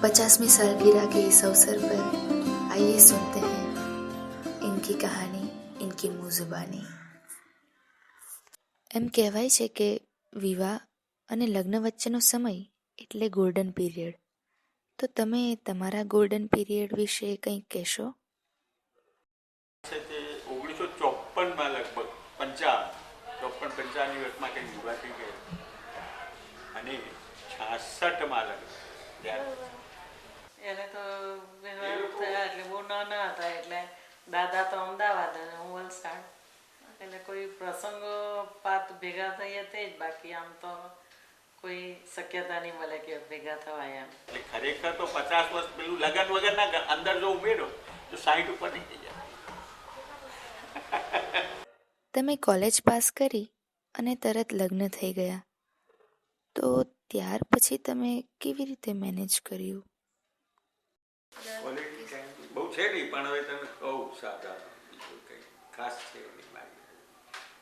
पचासवीं सालगिरह के इस अवसर पर आइए सुनते हैं इनकी कहानी, इनकी मुँह जुबानी। એમ કહેવાય છે કે વિવાહ અને લગ્ન વચ્ચેનો સમય એટલે ગોલ્ડન પીરિયડ. તો તમે તમારા ગોલ્ડન પીરિયડ વિશે કંઈક કહેશો? છે તે 1954માં લગભગ 55-55ની વર્ષમાં કંઈ વિવાહ થઈ ગયો અને 66માં લગ્ન. એને તો વ્યવહાર થયા એટલે બહુ નાના હતા, એટલે દાદા તો અમદાવાદ અને હું વલસાડ, એટલે કોઈ પ્રસંગો પાત ભેગા થઈએ તે જ, બાકી આમ તો કોઈ શક્યતા નહીં મળે કે ભેગા થવાય એમ. એટલે ખરેખર તો 50 વર્ષ પેલું લગ્ન વગરના અંદર જો ઉમેરો તો 60 ઉપર થઈ જાય. તમે કોલેજ પાસ કરી અને તરત લગ્ન થઈ ગયા, તો ત્યાર પછી તમે કેવી રીતે મેનેજ કર્યું? ક્વોલિટી ટાઈમ બહુ છે નહીં, પણ હવે તમે કહું સાદા બીજું કંઈ ખાસ છે નહીં મારી.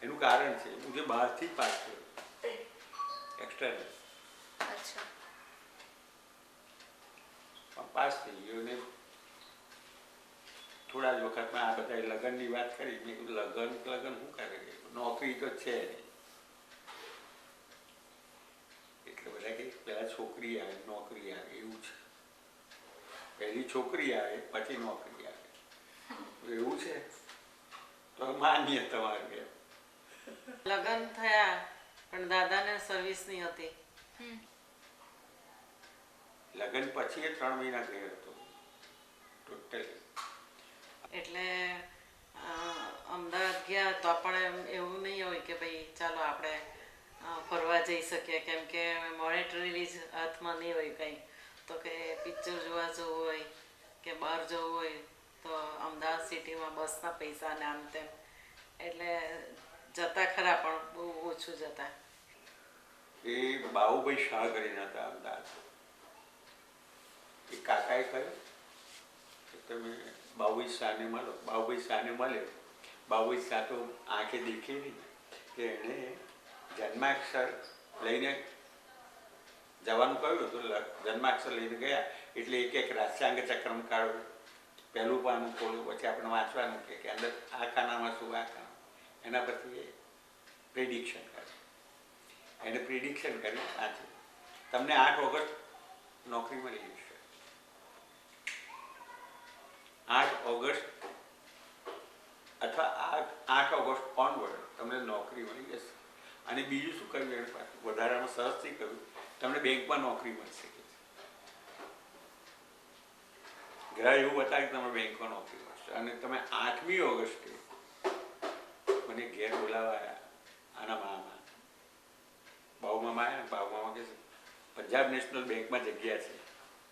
એનું કારણ છે હું જે બહારથી પાસ થયો એક્સટર્નલ પાસ થઈ ગયો ને થોડા જ વખતમાં આ બધા લગ્નની વાત કરી. મેં કીધું લગ્ન શું કરે, નોકરી તો છે નહીં. એટલે બધા કે પહેલાં છોકરી આવે નોકરી આવે એવું છે. પહેલી છોકરી આવે પછી નોકરી આવે એવું છે તો માન્ય તમારે. લગ્ન થયા પણ દાદાને સર્વિસ નહીં હતી. લગ્ન પછી 3 મહિના ગયો હતો ટોટલી. એટલે અમદાવાદ ગયા તો પણ એવું નહીં હોય કે ભાઈ ચાલો આપણે ફરવા જઈ શકીએ, કેમ કે મોનેટરી જ હાથમાં નહીં હોય કંઈ. તો કે પિક્ચર જોવા જવું હોય કે બહાર જવું હોય તો અમદાવાદ સિટીમાં બસના પૈસા ને આમ તેમ, એટલે જતા ખરા પણ બહુ ઓછું જતા. એ બાબુભાઈ શાહ કરીને હતા અમદાવાદ. એ કાકાએ કહ્યું કે તમે બાબુભાઈ શાહને મળો. બાબુભાઈ શાહને મળ્યો. બાબુભાઈ શાહ તો આંખે દેખી નહીં કે એણે જન્માક્ષર લઈને જવાનું કહ્યું હતું. જન્માક્ષર લઈને ગયા એટલે એક રાષ્ટ્રાંગ ચક્રમ કાઢો, પહેલું પાનું ખોલું, પછી આપણે વાંચવાનું કે અંદર આ ખાનામાં શું આ ખાના. એના પરથી પ્રિડિક્શન કર્યું. એને પ્રિડિક્શન કર્યું આજે તમને 8 ઓગસ્ટ નોકરી મળી જશે. 8 ઓગસ્ટ અથવા 8 ઓગસ્ટ ઓનવર્ડ તમને નોકરી મળી જશે. અને બીજું શું કર્યું એને પાછું વધારામાં સરસથી કહ્યું તમને બેંકમાં નોકરી મળી શકે છે. ગ્રહ એવું બતાવે કે તમે બેંકમાં નોકરી મળશે. અને તમે 8મી ઓગસ્ટે મને ઘેર બોલાવાયા આના મામા બાબુમામા આવ્યા. બાબુમામા કહે છે પંજાબ નેશનલ બેંકમાં જગ્યા છે,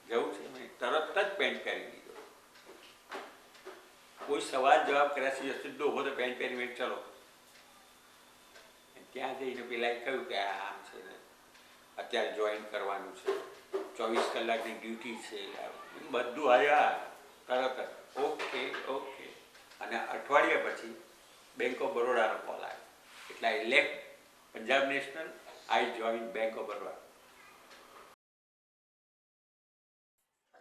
જવું છે. મેં તરત જ પેન્ટ પહેરી દીધો. કોઈ સવાલ જવાબ કર્યા સિવાય સીધો ઉભો તો પેન્ટ પહેરી મેં ચલો. ત્યાં જઈને પેલા કહ્યું કે આમ છે ને અત્યારે જોઈન કરવાનું છે, 24 કલાકની ડ્યુટી છે, બધું આવ્યા તરત જ ઓકે ઓકે. અને અઠવાડિયા પછી બેંક ઓફ બરોડાનો કોલ આવ્યો. એટલે I left Punjab national, I join bank of Baroda.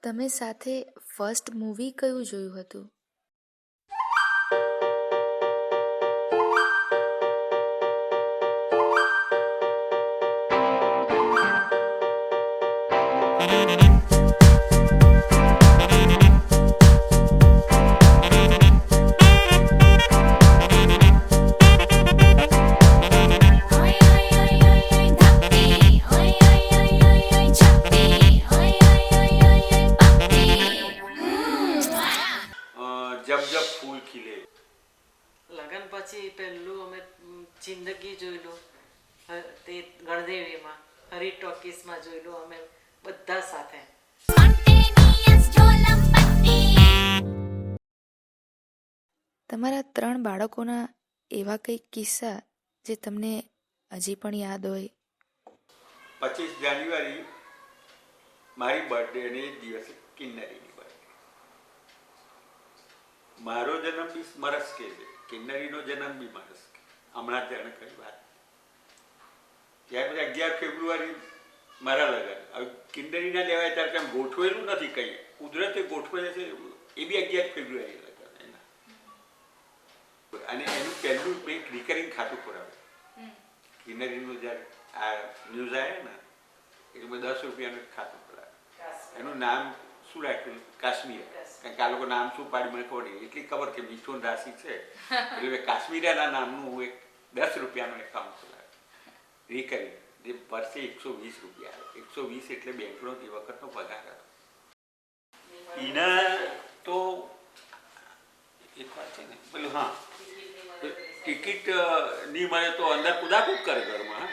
તમે સાથે ફર્સ્ટ મૂવી કયું જોયું હતું? જબ જબ ફૂલ ખીલે. લગ્ન પછી પહેલું અમે જિંદગી જોયેલું તે ગણદેવીમાં હરી ટોકીસમાં જોયેલું અમે બધા સાથે. તમારા 3 બાળકોના એવા કંઈક કિસ્સા જે તમને હજી પણ યાદ હોય? 25 જાન્યુઆરી મારી બર્થડેને દિવસે કિન્નરીની બર્થડે. મારો જન્મ બી મરસ કે છે, કિન્નરીનો જન્મ બી મરસ કે. હમણાં જાણે કઈ વાત. ત્યાર પછી 11 ફેબ્રુઆરી મારા લગ્ન. હવે કિન્નરીના લેવાય ત્યારે કેમ ગોઠવેલું નથી કંઈ, કુદરતે ગોઠવેલું છે. એ બી 11 ફેબ્રુઆરી લગ્ન એના. અને એનું પહેલું મેં રિકરિંગ ખાતું ખોરાવ્યું. કિન્નરીનું જ્યારે આ ન્યૂઝ આવ્યા ને એટલે મેં 10 રૂપિયાનું ખાતું ખોલાવ્યું. એનું નામ શું રાખ્યું? કાશ્મીર. કારણ કે આ લોકો નામ શું પાડી મને ખબર નહીં. એટલી ખબર કે મિથુન રાશિ છે એટલે મેં કાશ્મીરાના નામનું હું એક 10 રૂપિયાનું એકાઉન્ટ ખોલાવ્યું રિકરિંગ. જે વર્ષે 120 રૂપિયા આવે. 120 એટલે બેંકનો તે વખતનો પગાર હતો. એના તો એક વાત છે ને પેલું હા ટિકિટ નહીં મળે તો અંદર કુદાકૂદ કરે ઘરમાં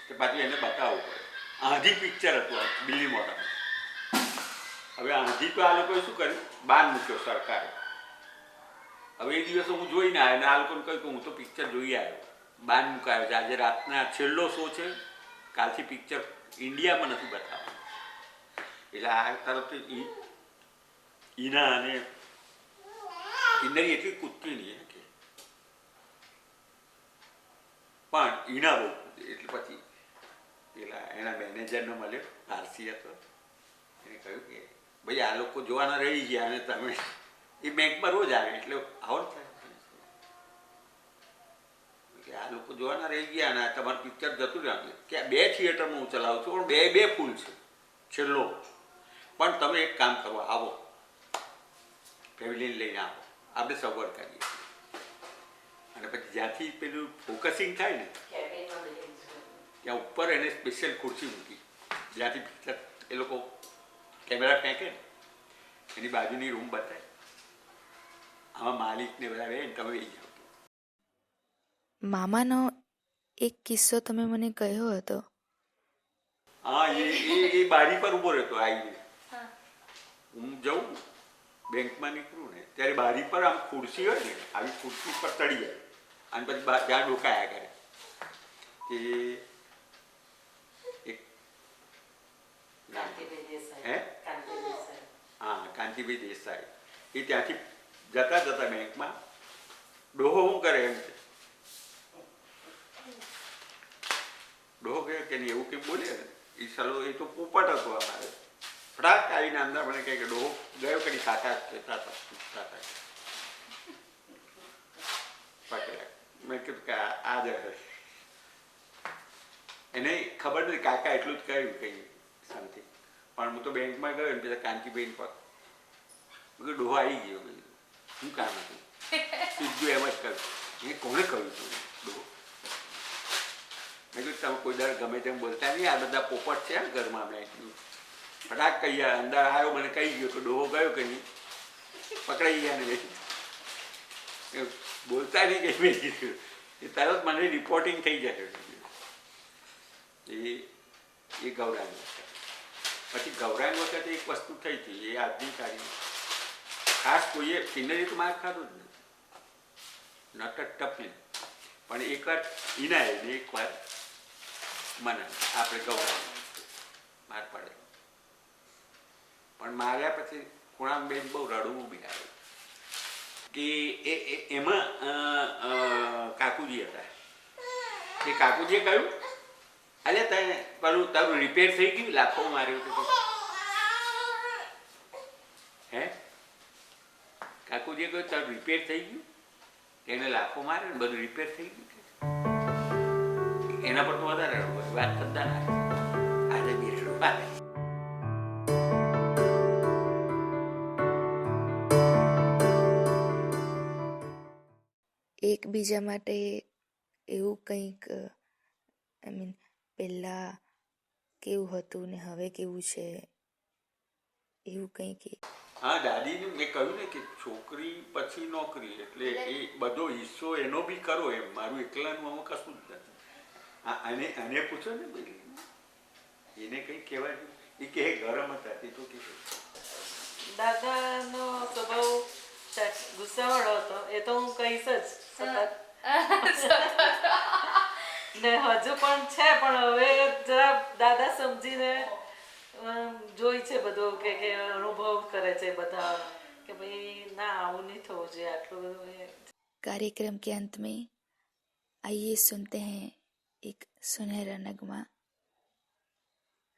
કે પાછું એને બતાવવું પડે. આંધી પિક્ચર હતું દિલ્હી મોટામાં. હવે આંધી તો આ લોકોએ શું કર્યું? બાન મૂક્યો સરકારે. હવે એ દિવસે હું જોઈને આવ્યો ને આ લોકોને કહ્યું કે હું તો પિક્ચર જોઈ આવ્યો. બાન મુકાયો છે. આજે રાતના છેલ્લો શો છે. કાલથી પિક્ચર ઇન્ડિયામાં નથી બતાવવાનું. એટલે આ તરફથી ઈના અને કિન્નરી એટલી કૂદતી નહીં કે પણ ઈના બહુ એટલે પછી પેલા એના મેનેજરને મળ્યો, આરસી હતો. એને કહ્યું કે ભાઈ આ લોકો જોવાના રહી ગયા અને તમે એ બેંકમાં રોજ આવે એટલે આવો થાય કે આ લોકો જોવાના રહી ગયા અને તમારું પિક્ચર જતું રહ્યું કે 2 થિયેટરમાં હું ચલાવું છું પણ 2 ફૂલ છે છેલ્લો. પણ તમે એક કામ કરવા આવો, પેવિલિયન લઈને આવો, આપણે સગવડ કરીએ. અને પછી જ્યાંથી પેલું ફોકસિંગ થાય ને ત્યાં ઉપર એને સ્પેશિયલ ખુરશી મૂકી જ્યાંથી પિક્ચર એ લોકો કેમેરા ફેંકે ને એની બાજુની રૂમ બતાવે. આમાં માલિકને બધા રહે ને તમે એ જાઓ. મામાનો એક કિસ્સો તમે મને કહ્યો હતો. હા એ બારી પર ઊભો રહેતો આવીને. હું જઉં બેંકમાં નીકળું ને ત્યારે બારી પર આમ ખુરશી હોય ને આવી ખુરશી પર ચડી જાય અને પછી ત્યાં ડોકાયા કરે કે એક હા કાંતિભાઈ દેસાઈ એ ત્યાંથી જતા બેંકમાં ડોહો શું કરે એમ છે. ડોહો કહે કે નહીં એવું કંઈ બોલે ને એ સલો એ તો પોપટ હતો અમારે. ફટાક આવીને અંદર મને કહે કે ડોહો ગયો કરી કાકા કહેતા હતા પૂછતા હતા પકડ્યા. મેં કીધું કે આ જ એને ખબર નથી. કાકા એટલું જ કહ્યું કંઈ શાંતિ. પણ હું તો બેંકમાં ગયો ને પેલા કાંતિભાઈ પર ડોહો આવી ગયો. શું કામ હતું? સીધું એમ જ કહ્યું. એ કોને કહ્યું તું ડોહો? મેં કીધું તમે કોઈ દર ગમે તેમ બોલતા નહીં, આ બધા પોપટ છે ઘરમાં. મેં કીધું ફટાક કહી અંદર આવ્યો મને કહી ગયો કે ડોહો ગયો કે નહીં પકડાઈ ગયા ને બોલતા નહીં કે મેં કીધું એ તરત મને રિપોર્ટિંગ થઈ જશે. એ ગૌરાંગ વખત. પછી ગૌરાંગ વખતે એક વસ્તુ થઈ હતી એ આજની તારીખ ખાસ કોઈએ કિન્નરી તો માર ખાધું જ નથી નટક ટપલી. પણ એકવાર ઈનાએ ને એકવાર મને આપણે ગૌરાંગ માર પડે. પણ માર્યા પછી ખૂણામાં બહુ રડવું બી આવે કે એમાં કાકુજી હતા. એ કાકુજીએ કહ્યું અલે તને પેલું તારું રિપેર થઈ ગયું, લાખો માર્યું હતું. હે કાકુજીએ કહ્યું તારું રિપેર થઈ ગયું? એને લાખો મારે ને બધું રિપેર થઈ ગયું. એના પર તો વધારે વાત કરતા ના આજે બેઠું એકબીજા માટે એવું કંઈક આઈ મીન પહેલાં કેવું હતું ને હવે કેવું છે એવું કંઈક? હા, દાદીને મેં કહ્યું ને કે છોકરી પછી નોકરી, એટલે એ બધો હિસ્સો એનો બી કરો એમ, મારું એકલાનું આમાં કશું જ નથી. આને પૂછો ને ભાઈ, એને કંઈ કહેવાય એ કે ગરમ હતા તે તો કે દાદાનો સ્વભાવ ગુસ્સાવાળો હતો, એ તો હું કહીશ જ સતત. ને હજુ પણ છે, પણ હવે જરા દાદા સમજીને જોઈ છે બધું કે અનુભવ કરે છે બધા કે ભાઈ ના આવું નહીં થવું જોઈએ આટલું બધું. कार्यक्रम के अंत में आइए सुनते हैं एक सुनहरा नगमा,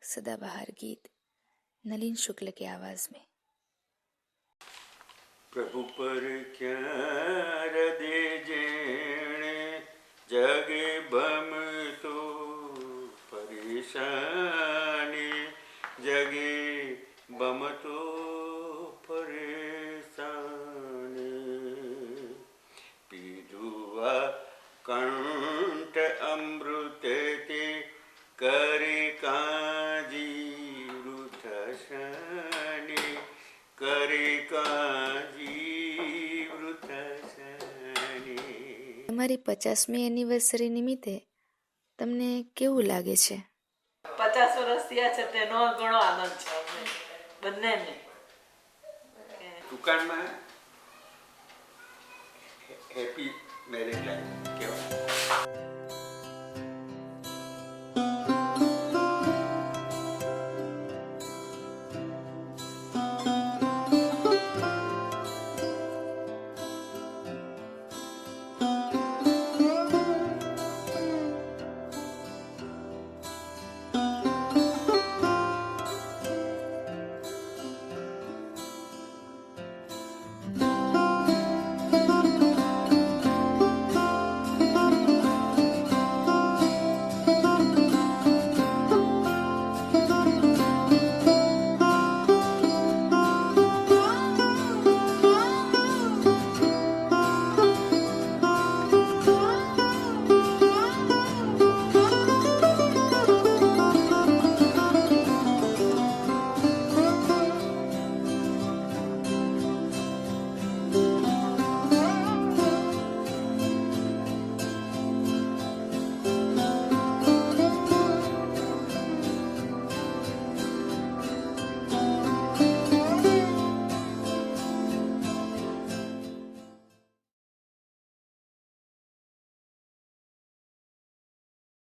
सदाबहार गीत नलिन शुक्ल की आवाज में। પ્રભુ પર ક્યાં હૃદય જેણે જગે ભમતો પરેશાની, જગે બમતો પરેશાની, પીધું આ કંઠ અમૃત તે કરે કાજી વૃથાશાની, કરે કાજી વૃથાશાની. તમારી 50મી એનિવર્સરી નિમિત્તે તમને કેવું લાગે છે? 50 વર્ષ થયા છે તેનો ઘણો આનંદ છે અમને બંનેને. દુકાનમાં હેપી મેરેજ લાઈફ કહેવાય.